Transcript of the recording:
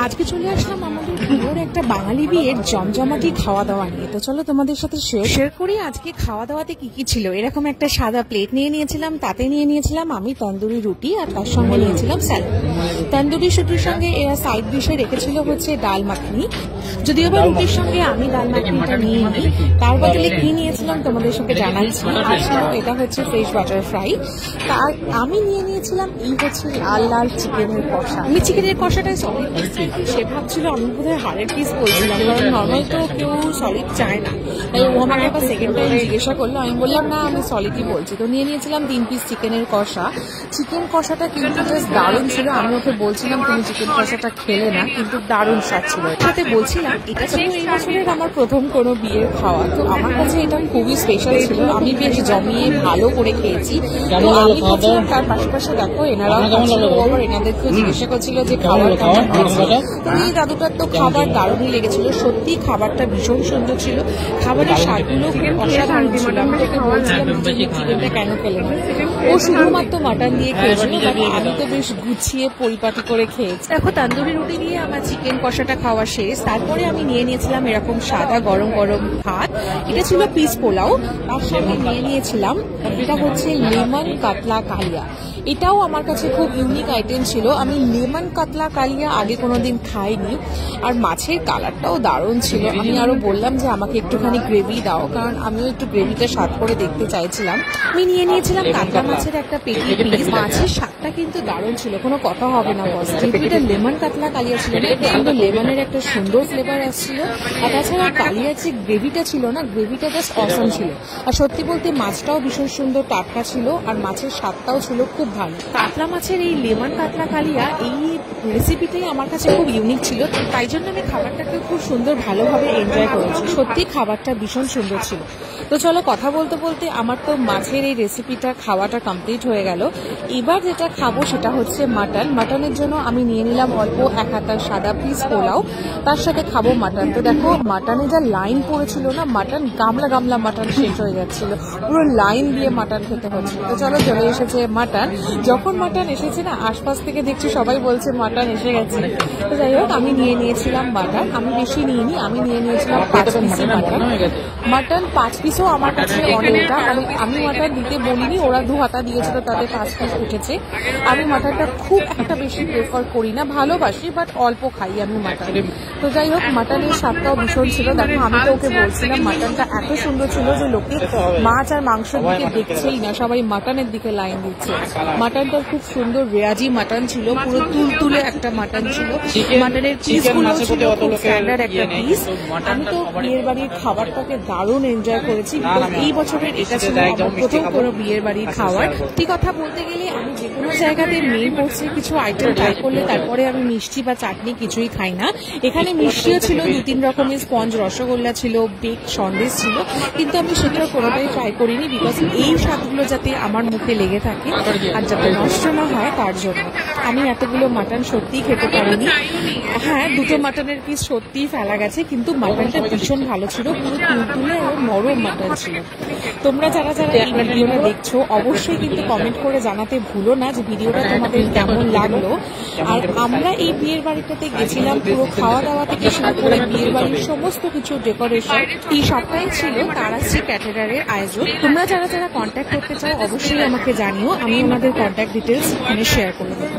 আজকে চলে আসলাম আমাদের পুরোর একটা বাঙালি বিয়ের জমজমাটি খাওয়া দাওয়া নিয়ে। তো চলো তোমাদের সাথে শেয়ার করি আজকে খাওয়া দাওয়াতে কি কি ছিল। এরকম একটা সাদা প্লেট নিয়ে নিয়েছিলাম, তাতে নিয়ে নিয়েছিলাম আমি তন্দুরি রুটি আর তার সঙ্গে নিয়েছিলাম স্যালাড। তন্দুরি রুটির সঙ্গে এরা সাইড ডিশে রেখেছিল হচ্ছে ডাল মাখনি। যদিও বা রুটির সঙ্গে আমি ডাল মাখনিটা নিয়ে নিই, তার বদলে কি নিয়েছিলাম তোমাদের সঙ্গে জানাচ্ছি। আর ছিল এটা হচ্ছে ফিশ বাটার ফ্রাই। তার আমি নিয়ে নিয়েছিলাম এই হচ্ছে লাল লাল চিকেনের কষা। আমি চিকেনের কষাটাই সলিড পিস চাইছি, সে ভাবছিল আমি বোধহয় হাড়ের পিস বলছিলাম, কারণ নর্মাল তো কেউ সলিড চায় না। তাই ও আমাকে আবার সেকেন্ড টাইম জিজ্ঞাসা করলো, আমি বললাম না আমি সলিডই বলছি। তো নিয়ে নিয়েছিলাম 3 পিস চিকেনের কষা। চিকেন কষাটা কিন্তু জাস্ট দারুণ ছিল। আমি ওকে বলছিলাম তুমি চিকেন কষাটা খেলে না, কিন্তু দারুণ স্বাদ ছিল। সাথে বলছিলাম এটা ছিল এই বছরের আমার প্রথম কোনো বিয়ের খাওয়া, তো আমার কাছে এটা খুবই স্পেশাল ছিল। আমি বেশ জমিয়ে ভালো করে খেয়েছি। তো আমি ভাবছিলাম তার পাশাপাশি দেখো এনারাও আবার এনাদেরকেও জিজ্ঞাসা করছিল যে খাবার কেমন হয়েছে। তো এই দাদুটার তো খাবার দারুণই লেগেছিল, সত্যি খাবারটা ভীষণ সুন্দর ছিল। খাবারের স্বাদগুলো খুব অসাধারণ ছিল। আমি তাকে বলছিলাম চিকেনটা কেন খেলে না, ও শুধুমাত্র মাটন দিয়ে খেয়েছিল, বাট আমি তো বেশ গুছিয়ে পরিপাটি করে খেয়েছি। দেখো তন্দুরি রুটি দিয়ে আমার চিকেন কষাটা খাওয়া শেষ। তারপরে আমি নিয়ে নিয়েছিলাম এরকম সাদা গরম গরম ভাত। এটা ছিল পিস পোলাও, তার সঙ্গে নিয়ে নিয়েছিলাম এটা হচ্ছে লেমন কাতলা কালিয়া। এটাও আমার কাছে খুব ইউনিক আইটেম ছিল। আমি লেমন কাতলা কালিয়া আগে কোনোদিন খাইনি। আর মাছের কালারটাও দারুণ ছিল। আমি আরো বললাম যে আমাকে একটুখানি গ্রেভি দাও, কারণ আমিও একটু গ্রেভিটা স্বাদ করে দেখতে চাইছিলাম। আমি নিয়ে নিয়েছিলাম কাতলা মাছের একটা পেটি পিস। মাছের স্বাদটা কিন্তু দারুণ ছিল, কোনো কথা হবে না বস। যেহেতু এটা লেমন কাতলা কালিয়া ছিল না, কিন্তু লেমনের একটা সুন্দর ফ্লেভার আসছিল। আর তাছাড়া কালিয়ার যে গ্রেভিটা ছিল না, গ্রেভিটা জাস্ট অসম ছিল। আর সত্যি বলতে মাছটাও ভীষণ সুন্দর টাটকা ছিল, আর মাছের স্বাদটাও ছিল খুব ভালো। কাতলা মাছের এই লেমন কাতলা কালিয়া এই রেসিপিটাই আমার কাছে খুব ইউনিক ছিল, তাই জন্য আমি খাবারটাকে খুব সুন্দর ভালোভাবে এনজয় করেছি। সত্যি খাবারটা ভীষণ সুন্দর ছিল। তো চলো কথা বলতে বলতে আমার তো মাছের এই রেসিপিটা খাওয়াটা কমপ্লিট হয়ে গেল। এবার যেটা খাবো সেটা হচ্ছে মাটন। মাটনের জন্য আমি নিয়ে নিলাম অল্প 1 হাতা সাদা পিস পোলাও, তার সাথে খাবো মাটন। তো দেখো মাটনে যা লাইন পড়েছিল না, মাটন গামলা গামলা মাটন শেষ হয়ে যাচ্ছিল, পুরো লাইন দিয়ে মাটন খেতে হচ্ছিল। তো চলো চলে এসেছে মাটন। যখন মাটন এসেছে না, আশপাশ থেকে দেখছি সবাই বলছে মাটন এসে গেছে। তো যাই হোক আমি নিয়ে নিয়েছিলাম মাটন। আমি বেশি নিইনি, আমি নিয়ে নিয়েছিলাম 5 পিস মাটন। মাটন 5 পিসও আমার কাছে অনেকটা, মানে আমি মাটন দিতে বলিনি, ওরা 2 হাতা দিয়েছিল, তাদের 5 পিস উঠেছে। আমি মাটনটা খুব একটা বেশি প্রেফার করি না, ভালোবাসি বাট অল্প খাই আমি মাটন। তো যাই হোক মাটনের স্বাদটাও ভীষণ ছিল। দেখো আমি তো ওকে বলছিলাম মাটনটা এত সুন্দর ছিল যে লোকে মাছ আর মাংসের দিকে দেখছেই না, সবাই মাটনের দিকে লাইন দিচ্ছে। মাটনটা খুব সুন্দর রেয়াজি মাটন ছিল, পুরো তুলতুলে একটা মাটন ছিল। মাটনের পিসগুলো ছিল খুব স্ট্যান্ডার্ড একটা পিস। আমি তো বিয়ের বাড়ির খাবারটাকে দারুণ এনজয় করেছি। এই বছরের এটা ছিল আমার প্রথম কোনো বিয়ের বাড়ির খাবার। সত্যি কথা বলতে গেলে আমি যে কোনো জায়গাতে মেইন কোর্সে কিছু আইটেম ট্রাই করলে তারপরে আমি মিষ্টি বা চাটনি কিছুই খাই না। এখানে মিষ্টিও ছিল 2-3 রকমের, স্পঞ্জ রসগোল্লা ছিল, বেক সন্দেশ ছিল, কিন্তু আমি সেগুলো কোনোটাই ট্রাই করিনি, বিকজ এই স্বাদগুলো যাতে আমার মুখে লেগে থাকে আর যাতে নষ্ট না হয় তার জন্য। আমি এতগুলো মাটন সত্যিই খেতে পারিনি। হ্যাঁ 2টো মাটনের পিস সত্যিই ফেলা গেছে, কিন্তু মাটনটা ভীষণ ভালো ছিল, পুরো তুলতুলে ও নরম মাটন ছিল। তোমরা যারা যারা এই ভিডিওটা দেখছো অবশ্যই কিন্তু কমেন্ট করে জানাতে ভুলো না যে ভিডিওটা তোমাদের কেমন লাগলো। আর আমরা এই বিয়ের বাড়িটাতে গেছিলাম, পুরো খাওয়া দাওয়া থেকে শুরু করে বিয়ের বাড়ির সমস্ত কিছু ডেকোরেশন এই সবটাই ছিল তারাশ্রী ক্যাটারারের আয়োজন। তোমরা যারা যারা কন্ট্যাক্ট করতে চাও অবশ্যই আমাকে জানিও, আমি ওনাদের কন্ট্যাক্ট ডিটেলস এখানে শেয়ার করে দেবো।